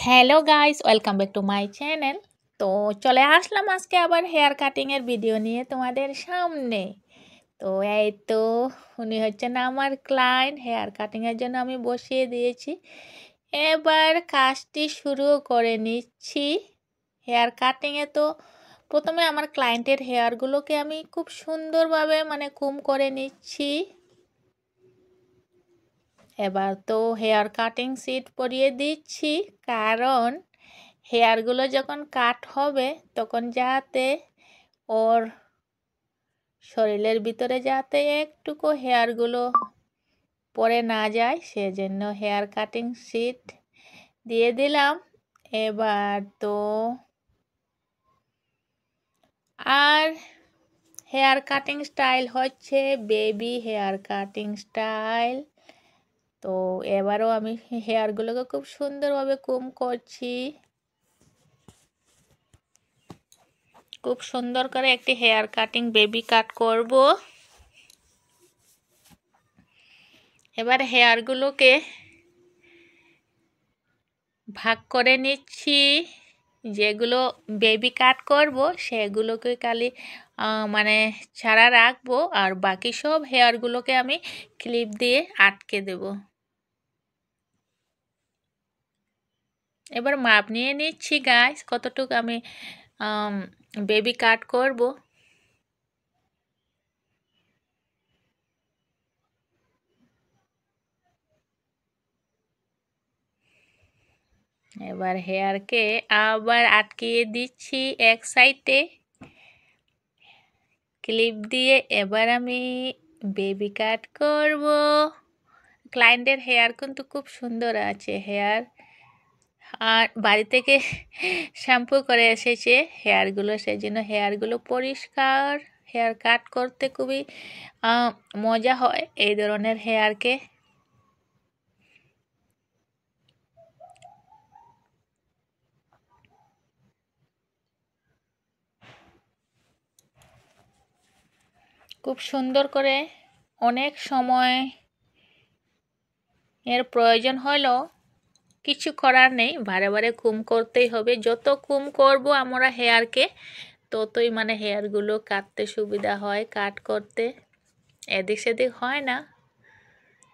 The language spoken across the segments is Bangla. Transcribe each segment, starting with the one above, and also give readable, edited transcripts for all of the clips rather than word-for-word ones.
Hello guys, welcome back to my channel. তো চলে আসলাম আজকে আবার হেয়ার কাটিংয়ের ভিডিও নিয়ে তোমাদের সামনে। তো এই তো উনি হচ্ছেন আমার ক্লায়েন্ট। হেয়ার কাটিংয়ের জন্য আমি বসিয়ে দিয়েছি, এবার কাজটি শুরু করে নিচ্ছি। হেয়ার কাটিংয়ে তো প্রথমে আমার ক্লায়েন্টের হেয়ারগুলোকে আমি খুব সুন্দরভাবে কুম করে নিচ্ছি। এবার তো হেয়ার কাটিং সিট পরিয়ে দিচ্ছি, কারণ হেয়ারগুলো যখন কাট হবে তখন যাতে ওর শরীরের ভিতরে যাতে একটুকু হেয়ারগুলো পড়ে না যায়, সেজন্য হেয়ার কাটিং সিট দিয়ে দিলাম। এবার তো আর হেয়ার কাটিং স্টাইল হচ্ছে বেবি হেয়ার কাটিং স্টাইল। তো এবারও আমি হেয়ারগুলোকে খুব সুন্দরভাবে কুম করছি। খুব সুন্দর করে একটি হেয়ার কাটিং বেবি কাট করব। এবার হেয়ারগুলোকে ভাগ করে নিচ্ছি। যেগুলো বেবি কাট করব সেগুলোকে খালি ছাড়া রাখবো, আর বাকি সব হেয়ারগুলোকে আমি ক্লিপ দিয়ে আটকে দেব। এবার মাপ নিয়ে নিচ্ছি গাইস, কতটুকু আমি বেবি কাট করব। এবার হেয়ারকে আবার আটকিয়ে দিচ্ছি এক সাইডে ক্লিপ দিয়ে। এবার আমি বেবি কাট করব। ক্লায়েন্টের হেয়ার কিন্তু খুব সুন্দর আছে হেয়ার, আর বাড়ি থেকে শ্যাম্পু করে এসেছে হেয়ারগুলো, সেই জন্য হেয়ারগুলো পরিষ্কার। হেয়ার কাট করতে খুবই মজা হয় এই ধরনের হেয়ারকে। খুব সুন্দর করে, অনেক সময় এর প্রয়োজন হলো, কিছু করার নেই, বারে বারে কুম করতেই হবে। যত কুম করব আমরা হেয়ারকে, ততই হেয়ারগুলো কাটতে সুবিধা হয়, কাট করতে এদিক সেদিক হয় না।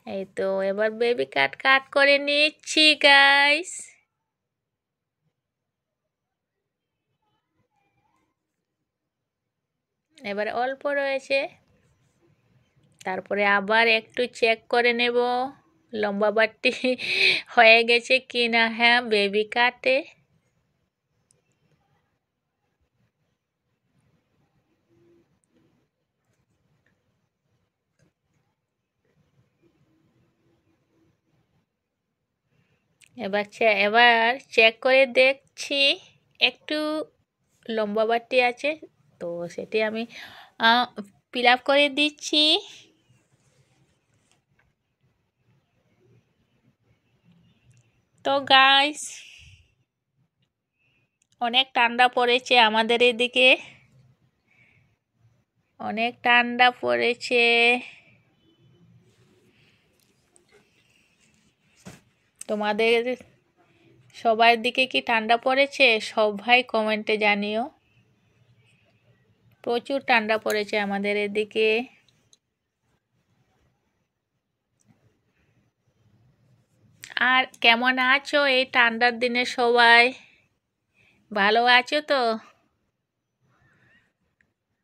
এই তো এবার বেবি কাট করে নিচ্ছি গাইস। এবার অল্প রয়েছে, তারপরে আবার একটু চেক করে নেব লম্বা বাটটি হয়ে গেছে কিনা। হ্যাঁ, বেবি কাটে এবার চেক করে দেখছি একটু লম্বা বাটটি আছে, তো সেটি আমি ফিল আপ করে দিচ্ছি। তো গাইস, অনেক ঠান্ডা পড়েছে আমাদের এদিকে, অনেক ঠান্ডা পড়েছে। তোমাদের সবার দিকে কি ঠান্ডা পড়েছে? সবাই কমেন্টে জানিও। প্রচুর ঠান্ডা পড়েছে আমাদের এদিকে। আর কেমন আছো এই ঠান্ডার দিনে সবাই? ভালো আছো তো?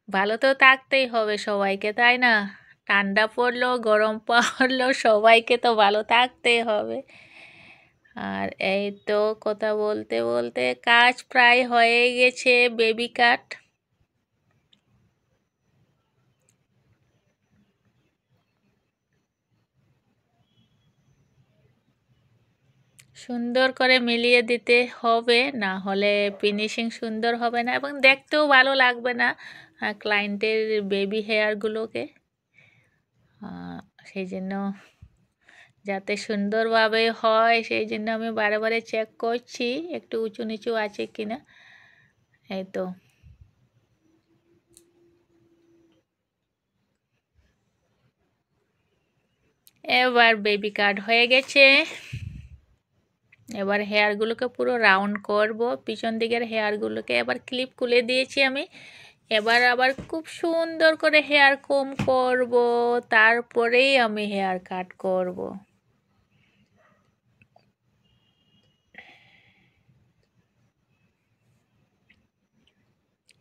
ভালো তো থাকতেই হবে সবাইকে, তাই না? ঠান্ডা পড়লো গরম পড়লো, সবাইকে তো ভালো থাকতেই হবে। আর এই তো কথা বলতে বলতে কাজ প্রায় হয়ে গেছে বেবি কাট। সুন্দর করে মিলিয়ে দিতে হবে, না হলে ফিনিশিং সুন্দর হবে না এবং দেখতেও ভালো লাগবে না ক্লায়েন্টের বেবি হেয়ারগুলোকে। সেই জন্য যাতে সুন্দরভাবে হয়, সেই জন্য আমি বারে বারে চেক করছি একটু উঁচু নিচু আছে কিনা। এই তো এবার বেবি কাট হয়ে গেছে। এবার হেয়ারগুলোকে পুরো রাউন্ড করব। পিছন দিকের হেয়ারগুলোকে এবার ক্লিপ খুলে দিয়েছি আমি। এবার আবার খুব সুন্দর করে হেয়ার কম করব, তারপরেই আমি হেয়ার কাট করব।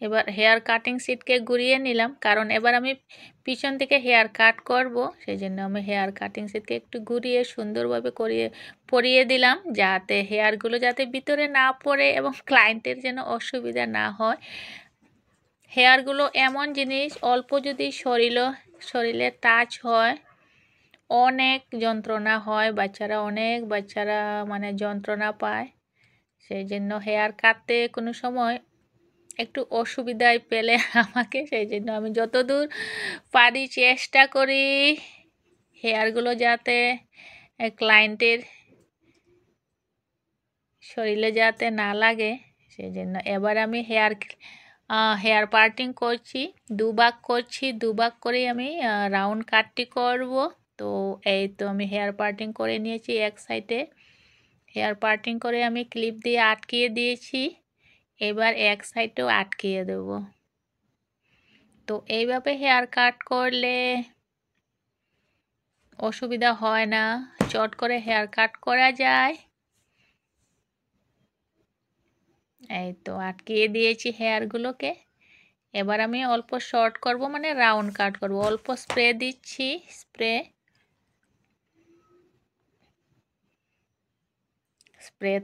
এবার হেয়ার কাটিং সিটকে ঘুরিয়ে নিলাম, কারণ এবার আমি পিছন থেকে হেয়ার কাট করব। সেই জন্য আমি হেয়ার কাটিং সিটকে একটু ঘুরিয়ে সুন্দরভাবে পরিয়ে দিলাম, যাতে হেয়ারগুলো যাতে ভিতরে না পড়ে এবং ক্লায়েন্টের যেন অসুবিধা না হয়। হেয়ারগুলো এমন জিনিস, অল্প যদি শরীরে টাচ হয় অনেক যন্ত্রণা হয়, বাচ্চারা মানে যন্ত্রণা পায়। সেই জন্য হেয়ার কাটতে কোনো সময় একটু অসুবিধায় পেলে আমাকে, সেই জন্য আমি যতদূর পারি চেষ্টা করি হেয়ারগুলো যাতে ক্লায়েন্টের শরীরে যাতে না লাগে। সেই জন্য এবার আমি হেয়ার পার্টিং করছি, দুভাগ করছি, দুভাগ করে আমি রাউন্ড কাটটি করব। তো এই তো আমি হেয়ার পার্টিং করে নিয়েছি এক সাইডে। হেয়ার পার্টিং করে আমি ক্লিপ দিয়ে আটকিয়ে দিয়েছি, এবার এক সাইডেও আটকিয়ে দেব। তো এইভাবে হেয়ার কাট করলে অসুবিধা হয় না, চট করে হেয়ার কাট করা যায়। এই তো আটকিয়ে দিয়েছি হেয়ারগুলোকে। এবার আমি অল্প শর্ট করব, মানে রাউন্ড কাট করব। অল্প স্প্রে দিচ্ছি, স্প্রে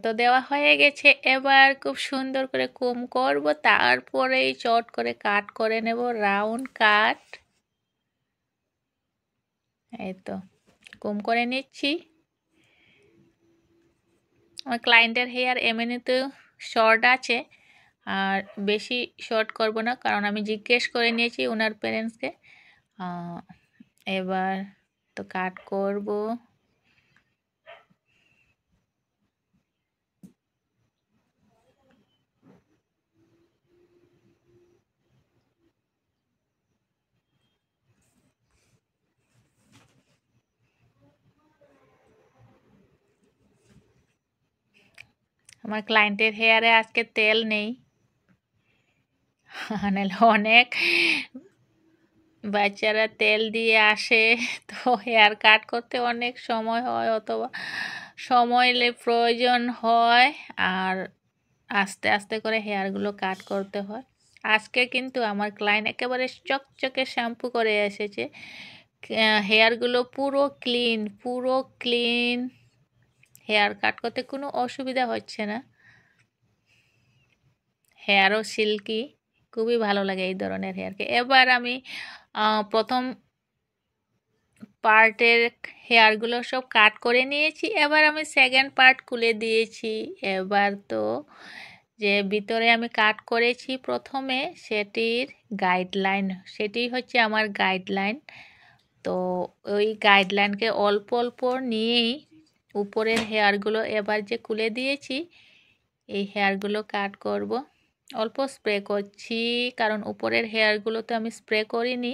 তো দেওয়া হয়ে গেছে। এবার খুব সুন্দর করে কম করব, তারপরেই চট করে কাট করে নেব, রাউন্ড কাট। এই তো কম করে নিচ্ছি। আমার ক্লায়েন্টের হেয়ার এমনিতেও শর্ট আছে, আর বেশি শর্ট করব না, কারণ আমি জিজ্ঞেস করে নিয়েছি ওনার প্যারেন্টসকে। এবার তো কাট করব। আমার ক্লায়েন্টের হেয়ারে আজকে তেল নেই, নাহলে অনেক বাচ্চারা তেল দিয়ে আসে, তো হেয়ার কাট করতে অনেক সময় হয়, অথবা সময় প্রয়োজন হয়, আর আস্তে আস্তে করে হেয়ারগুলো কাট করতে হয়। আজকে কিন্তু আমার ক্লায়েন্ট একেবারে চকচকে শ্যাম্পু করে এসেছে, হেয়ারগুলো পুরো ক্লিন, হেয়ার কাট করতে কোনো অসুবিধা হচ্ছে না, হেয়ারও সিল্কি। খুবই ভালো লাগে এই ধরনের হেয়ারকে। এবার আমি প্রথম পার্টের হেয়ারগুলো সব কাট করে নিয়েছি, এবার আমি সেকেন্ড পার্ট খুলে দিয়েছি। এবার তো যে ভিতরে আমি কাট করেছি প্রথমে, সেটি হচ্ছে আমার গাইডলাইন। তো ওই গাইডলাইনকে অল্প অল্প নিয়েই উপরের হেয়ারগুলো এবার যে খুলে দিয়েছি, এই হেয়ারগুলো কাট করব। অল্প স্প্রে করছি, কারণ উপরের হেয়ারগুলো তো আমি স্প্রে করিনি।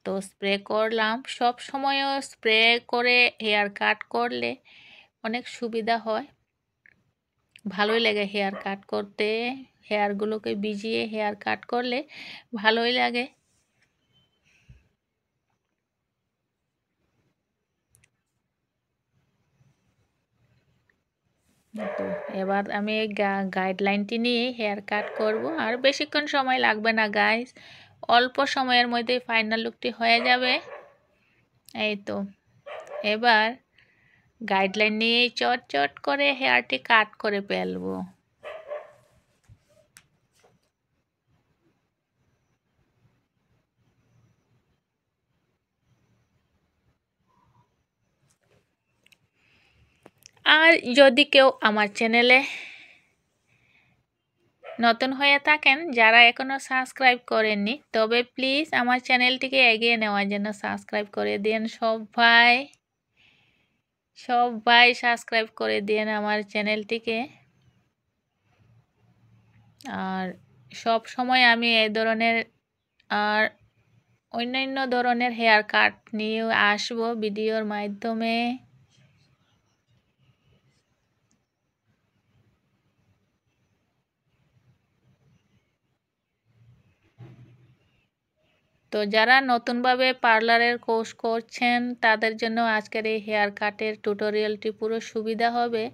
তো স্প্রে করলাম। সব সময়ও স্প্রে করে হেয়ার কাট করলে অনেক সুবিধা হয়, ভালোই লাগে হেয়ার কাট করতে। হেয়ারগুলোকে ভিজিয়ে হেয়ার কাট করলে ভালোই লাগে। তো এবার আমি এই গাইডলাইনটি নিয়ে হেয়ার কাট করব, আর বেশিক্ষণ সময় লাগবে না গাইস, অল্প সময়ের মধ্যেই ফাইনাল লুকটি হয়ে যাবে। এই তো এবার গাইডলাইন নিয়ে চট চট করে হেয়ারটি কাট করে ফেলবো। আর যদি কেউ আমার চ্যানেলে নতুন হয়ে থাকেন, যারা এখনও সাবস্ক্রাইব করেননি, তবে প্লিজ আমার চ্যানেলটিকে এগিয়ে নেওয়ার জন্য সাবস্ক্রাইব করে দিন। সবাই সাবস্ক্রাইব করে দিন আমার চ্যানেলটিকে। আর সব সময় আমি এই ধরনের আর অন্যান্য ধরনের হেয়ার কাট নিয়ে আসবো ভিডিওর মাধ্যমে। তো যারা নতুনভাবে পার্লারের কোর্স করছেন তাদের জন্য আজকের এই হেয়ার কাটের টিউটোরিয়ালটি পুরো সুবিধা হবে,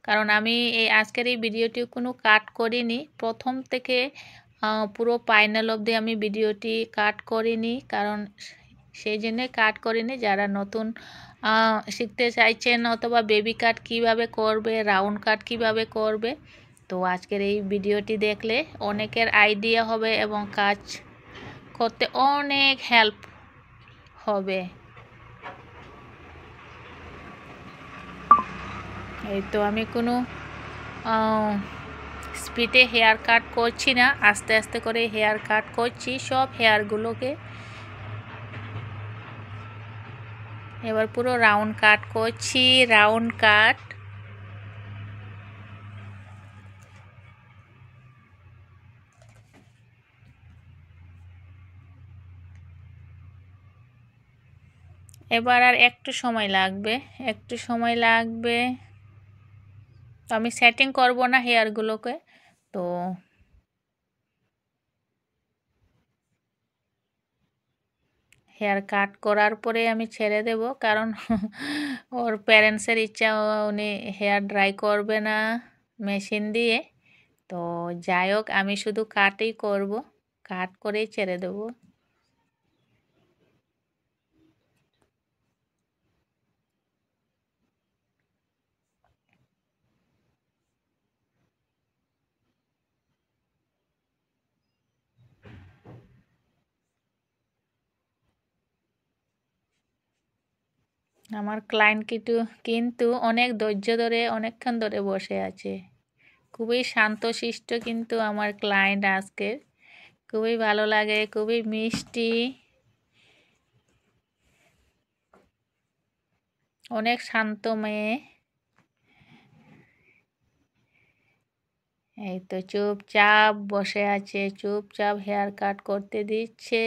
কারণ আমি আজকের এই ভিডিওটি কোনো কাট করিনি, প্রথম থেকে পুরো ফাইনাল অবধি আমি ভিডিওটি কাট করিনি, কারণ সেই জন্যে কাট করিনি। যারা নতুন শিখতে চাইছেন অথবা বেবি কাট কিভাবে করবে, রাউন্ড কাট কিভাবে করবে, তো আজকের এই ভিডিওটি দেখলে অনেকের আইডিয়া হবে এবং কাজ করতে অনেক হেল্প হবে। এই তো আমি কোনো স্পিডে হেয়ার কাট করছি না, আস্তে আস্তে করে হেয়ার কাট করছি সব হেয়ারগুলোকে। এবার পুরো রাউন্ড কাট করছি, রাউন্ড কাট। এবার আর একটু সময় লাগবে, একটু সময় লাগবে। তো আমি সেটিং করব না হেয়ারগুলোকে, তো হেয়ার কাট করার পরে আমি ছেড়ে দেব, কারণ ওর প্যারেন্টসের ইচ্ছা উনি হেয়ার ড্রাই করবে না মেশিন দিয়ে। তো যাই হোক, আমি শুধু কাটই করব, কাট করেই ছেড়ে দেব। আমার ক্লায়েন্ট কিন্তু অনেক ধৈর্য ধরে অনেকক্ষণ ধরে বসে আছে, খুবই শান্তশিষ্ট কিন্তু আমার ক্লায়েন্ট আজকে, খুবই ভালো লাগে, খুবই মিষ্টি, অনেক শান্ত মেয়ে। এই তো চুপচাপ বসে আছে, চুপচাপ হেয়ার কাট করতে দিচ্ছে।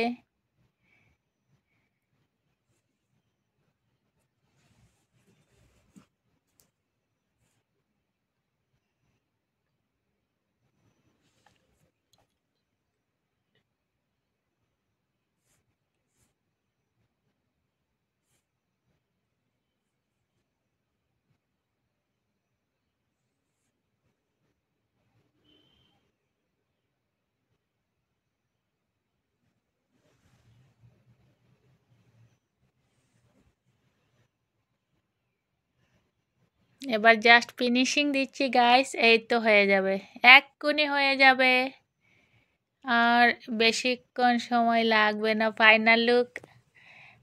এবার জাস্ট ফিনিশিং দিচ্ছি গাইস, এই তো হয়ে যাবে, এক্ষুনি হয়ে যাবে, আর বেশিক্ষণ সময় লাগবে না। ফাইনাল লুক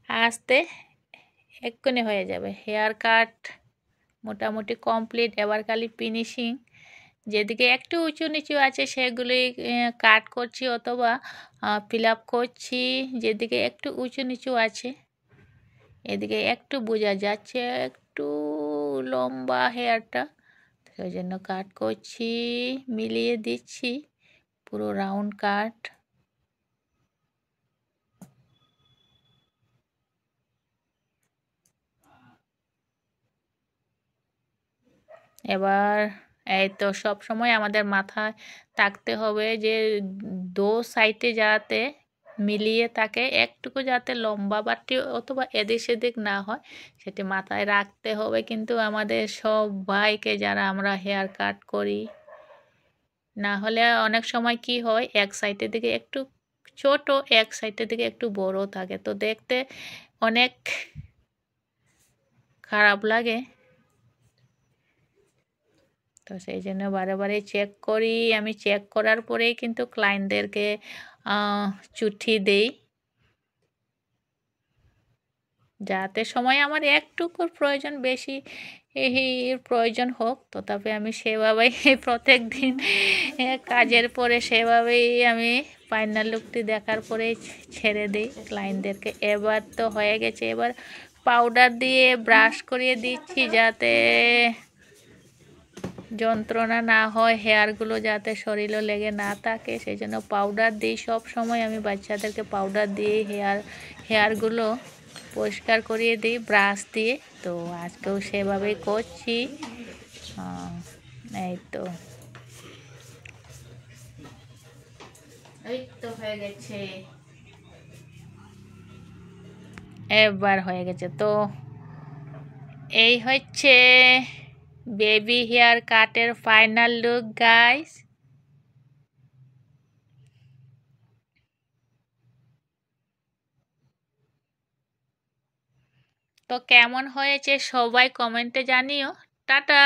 আসতে এক্ষুনি হয়ে যাবে। হেয়ার কাট মোটামুটি কমপ্লিট, এবার খালি ফিনিশিং। যেদিকে একটু উঁচু নিচু আছে সেগুলি কাট করছি অথবা ফিল আপ করছি, যেদিকে একটু উঁচু নিচু আছে এদিকে একটু বোঝা যাচ্ছে একটু লম্বা হেয়ারটা, সেই জন্য কাট করছি, মিলিয়ে দিচ্ছি পুরো রাউন্ড কাট। এবার এই তো সব সময় আমাদের মাথায় থাকতে হবে যে দো সাইডে যাতে মিলিয়ে থাকে, একটুকু যাতে লম্বা বাটি অথবা এদিক সেদিক না হয় সেটি মাথায় রাখতে হবে। কিন্তু আমাদের সবাইকে যারা আমরা হেয়ার কাট করি, না হলে অনেক সময় কি হয় এক সাইডের দিকে একটু ছোট, এক সাইডের দিকে একটু বড় থাকে, তো দেখতে অনেক খারাপ লাগে। তো সেই জন্য বারে বারে চেক করি, আমি চেক করার পরেই কিন্তু ক্লায়েন্টদেরকে চিঠি দেই, যাতে সময় আমার একটুকুর প্রয়োজন বেশি প্রয়োজন হোক, তথাপি আমি সেভাবেই প্রত্যেক দিন কাজের পরে সেভাবেই আমি ফাইনাল লুকটি দেখার পরে ছেড়ে দিই ক্লায়েন্টদেরকে। এবার তো হয়ে গেছে, এবার পাউডার দিয়ে ব্রাশ করিয়ে দিচ্ছি যাতে যন্ত্রণা না হয়, হেয়ারগুলো যাতে শরীরে লেগে না থাকে, সেই জন্য পাউডার দিই। সব সময় আমি বাচ্চাদেরকে পাউডার দিয়ে হেয়ারগুলো পরিষ্কার করিয়ে দিই ব্রাশ দিয়ে। তো আজকেও সেভাবেই করছি। এই তো এই তো হয়ে গেছে। এবার হয়ে গেছে। তো এই হচ্ছে বেবি হেয়ার কাটের ফাইনাল লুক গাইস। তো কেমন হয়েছে সবাই কমেন্টে জানিও। টাটা।